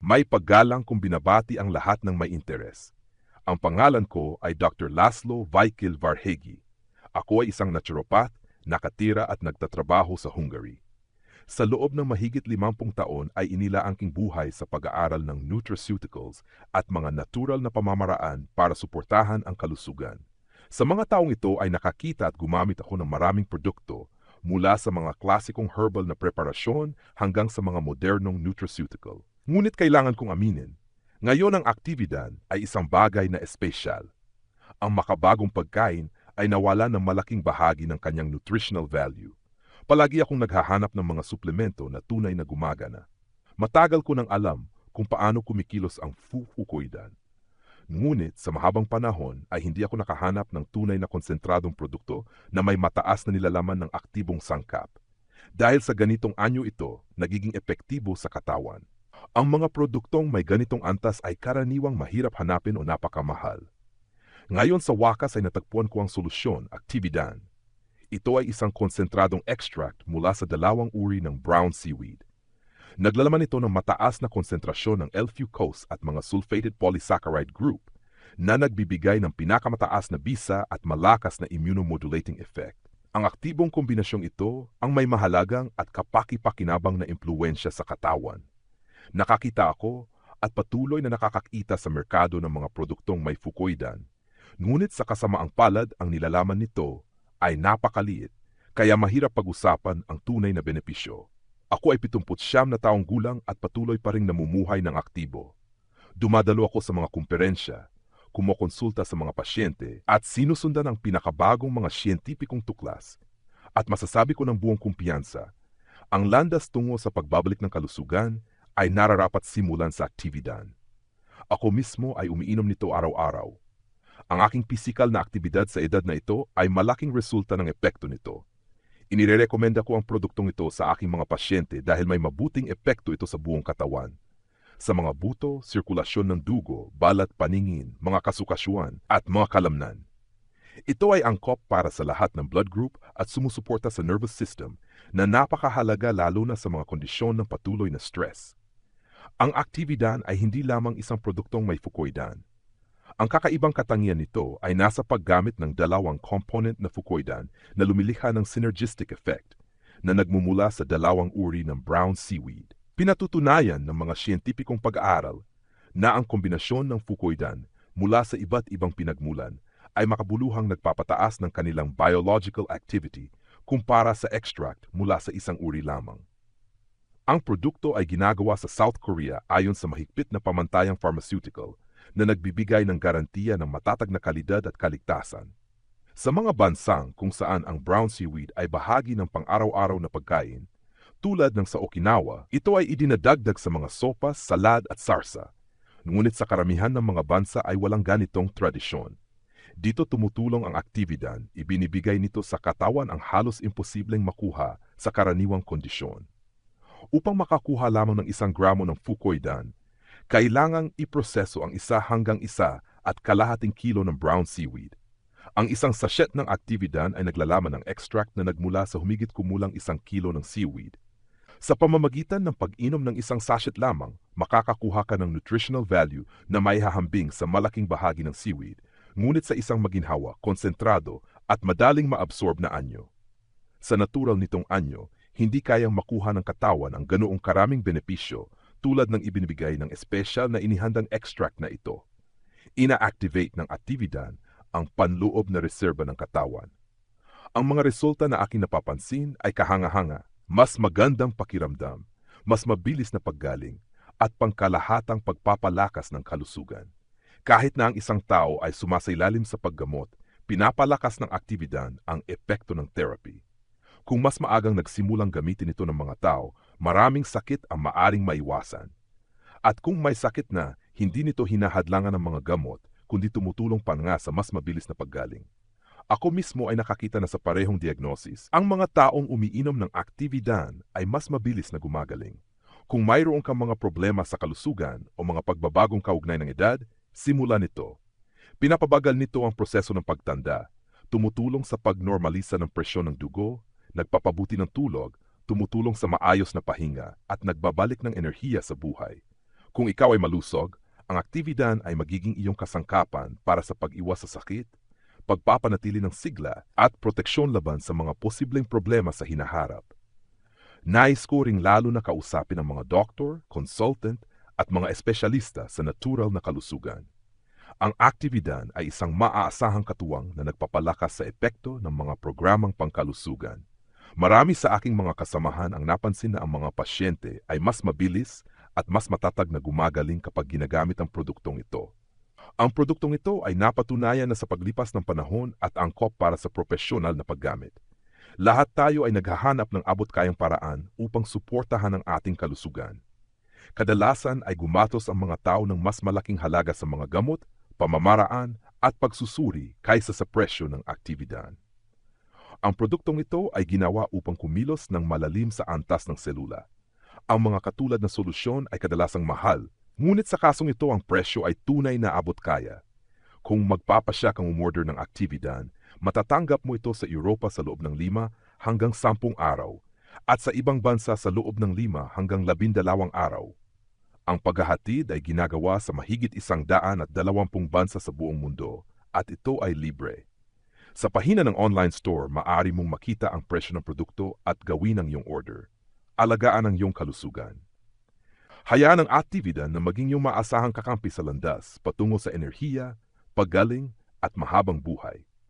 May paggalang kung binabati ang lahat ng may interes. Ang pangalan ko ay Dr. Laszlo Vaikil Varhegi. Ako ay isang naturopath, nakatira at nagtatrabaho sa Hungary. Sa loob ng mahigit 50 taon ay inilaangking buhay sa pag-aaral ng nutraceuticals at mga natural na pamamaraan para suportahan ang kalusugan. Sa mga taong ito ay nakakita at gumamit ako ng maraming produkto mula sa mga klasikong herbal na preparasyon hanggang sa mga modernong nutraceutical. Ngunit kailangan kong aminin, ngayon ang Actividan ay isang bagay na espesyal. Ang makabagong pagkain ay nawala ng malaking bahagi ng kanyang nutritional value. Palagi akong naghahanap ng mga suplemento na tunay na gumagana. Matagal ko nang alam kung paano kumikilos ang fucoidan. Ngunit sa mahabang panahon ay hindi ako nakahanap ng tunay na konsentradong produkto na may mataas na nilalaman ng aktibong sangkap. Dahil sa ganitong anyo ito, nagiging epektibo sa katawan. Ang mga produktong may ganitong antas ay karaniwang mahirap hanapin o napakamahal. Ngayon sa wakas ay natagpuan ko ang solusyon, Actividan. Ito ay isang konsentradong extract mula sa 2 uri ng brown seaweed. Naglalaman ito ng mataas na konsentrasyon ng L-fucose at mga sulfated polysaccharide group na nagbibigay ng pinakamataas na bisa at malakas na immunomodulating effect. Ang aktibong kombinasyong ito ang may mahalagang at kapaki-pakinabang na impluwensya sa katawan. Nakakita ako at patuloy na nakakakita sa merkado ng mga produktong may fucoidan. Ngunit sa kasamaang palad ang nilalaman nito ay napakaliit, kaya mahirap pag-usapan ang tunay na benepisyo. Ako ay 79 na taong gulang at patuloy pa ring namumuhay ng aktibo. Dumadalo ako sa mga kumperensya, kumokonsulta sa mga pasyente at sinusundan ang pinakabagong mga siyentipikong tuklas. At masasabi ko ng buong kumpiyansa, ang landas tungo sa pagbabalik ng kalusugan ay nararapat simulan sa Actividan. Ako mismo ay umiinom nito araw-araw. Ang aking pisikal na aktibidad sa edad na ito ay malaking resulta ng epekto nito. Inirekomenda ko ang produktong ito sa aking mga pasyente dahil may mabuting epekto ito sa buong katawan. Sa mga buto, sirkulasyon ng dugo, balat paningin, mga kasukasuan at mga kalamnan. Ito ay angkop para sa lahat ng blood group at sumusuporta sa nervous system na napakahalaga lalo na sa mga kondisyon ng patuloy na stress. Ang Actividan ay hindi lamang isang produktong may fucoidan. Ang kakaibang katangian nito ay nasa paggamit ng 2 component na fucoidan na lumilikha ng synergistic effect na nagmumula sa 2 uri ng brown seaweed. Pinatutunayan ng mga siyentipikong pag-aaral na ang kombinasyon ng fucoidan mula sa iba't ibang pinagmulan ay makabuluhang nagpapataas ng kanilang biological activity kumpara sa extract mula sa isang uri lamang. Ang produkto ay ginagawa sa South Korea ayon sa mahigpit na pamantayang pharmaceutical na nagbibigay ng garantiya ng matatag na kalidad at kaligtasan. Sa mga bansang kung saan ang brown seaweed ay bahagi ng pang-araw-araw na pagkain, tulad ng sa Okinawa, ito ay idinadagdag sa mga sopas, salad at sarsa. Ngunit sa karamihan ng mga bansa ay walang ganitong tradisyon. Dito tumutulong ang Actividan, ibinibigay nito sa katawan ang halos imposibleng makuha sa karaniwang kondisyon. Upang makakuha lamang ng 1 gramo ng fucoidan, kailangang iproseso ang 1 hanggang 1 at kalahating kilo ng brown seaweed. Ang isang sachet ng Actividan ay naglalaman ng extract na nagmula sa humigit kumulang 1 kilo ng seaweed. Sa pamamagitan ng pag-inom ng 1 sachet lamang, makakakuha ka ng nutritional value na maihahambing sa malaking bahagi ng seaweed, ngunit sa isang maginhawa, konsentrado at madaling maabsorb na anyo. Sa natural nitong anyo, hindi kayang makuha ng katawan ang ganoong karaming benepisyo tulad ng ibinibigay ng espesyal na inihandang extract na ito. Ina-activate ng Actividan ang panloob na reserba ng katawan. Ang mga resulta na aking napapansin ay kahanga-hanga, mas magandang pakiramdam, mas mabilis na paggaling, at pangkalahatang pagpapalakas ng kalusugan. Kahit na ang isang tao ay sumasailalim sa paggamot, pinapalakas ng Actividan ang epekto ng therapy. Kung mas maagang nagsimulang gamitin ito ng mga tao, maraming sakit ang maaring maiwasan. At kung may sakit na, hindi nito hinahadlangan ng mga gamot, kundi tumutulong pa nga sa mas mabilis na paggaling. Ako mismo ay nakakita na sa parehong diagnosis. Ang mga taong umiinom ng Actividan ay mas mabilis na gumagaling. Kung mayroon kang mga problema sa kalusugan o mga pagbabagong kaugnay ng edad, simulan nito. Pinapabagal nito ang proseso ng pagtanda, tumutulong sa pagnormalisa ng presyon ng dugo, nagpapabuti ng tulog, tumutulong sa maayos na pahinga at nagbabalik ng enerhiya sa buhay. Kung ikaw ay malusog, ang Actividan ay magiging iyong kasangkapan para sa pag-iwas sa sakit, pagpapanatili ng sigla at proteksyon laban sa mga posibleng problema sa hinaharap. Nais ko ring lalo na kausapin ang mga doktor, consultant at mga espesyalista sa natural na kalusugan. Ang Actividan ay isang maaasahang katuwang na nagpapalakas sa epekto ng mga programang pangkalusugan. Marami sa aking mga kasamahan ang napansin na ang mga pasyente ay mas mabilis at mas matatag na gumagaling kapag ginagamit ang produktong ito. Ang produktong ito ay napatunayan na sa paglipas ng panahon at angkop para sa propesyonal na paggamit. Lahat tayo ay naghahanap ng abot-kayang paraan upang suportahan ang ating kalusugan. Kadalasan ay gumatos ang mga tao ng mas malaking halaga sa mga gamot, pamamaraan at pagsusuri kaysa sa presyo ng Actividan. Ang produktong ito ay ginawa upang kumilos ng malalim sa antas ng selula. Ang mga katulad na solusyon ay kadalasang mahal, ngunit sa kasong ito ang presyo ay tunay na abot-kaya. Kung magpapasya kang umorder ng Actividan, matatanggap mo ito sa Europa sa loob ng 5 hanggang 10 araw at sa ibang bansa sa loob ng 5 hanggang 12 araw. Ang paghahatid ay ginagawa sa mahigit 120 bansa sa buong mundo at ito ay libre. Sa pahina ng online store, maaari mong makita ang presyo ng produkto at gawin ang iyong order. Alagaan ang iyong kalusugan. Hayaan ang Actividan na maging iyong maasahang kakampi sa landas patungo sa enerhiya, paggaling at mahabang buhay.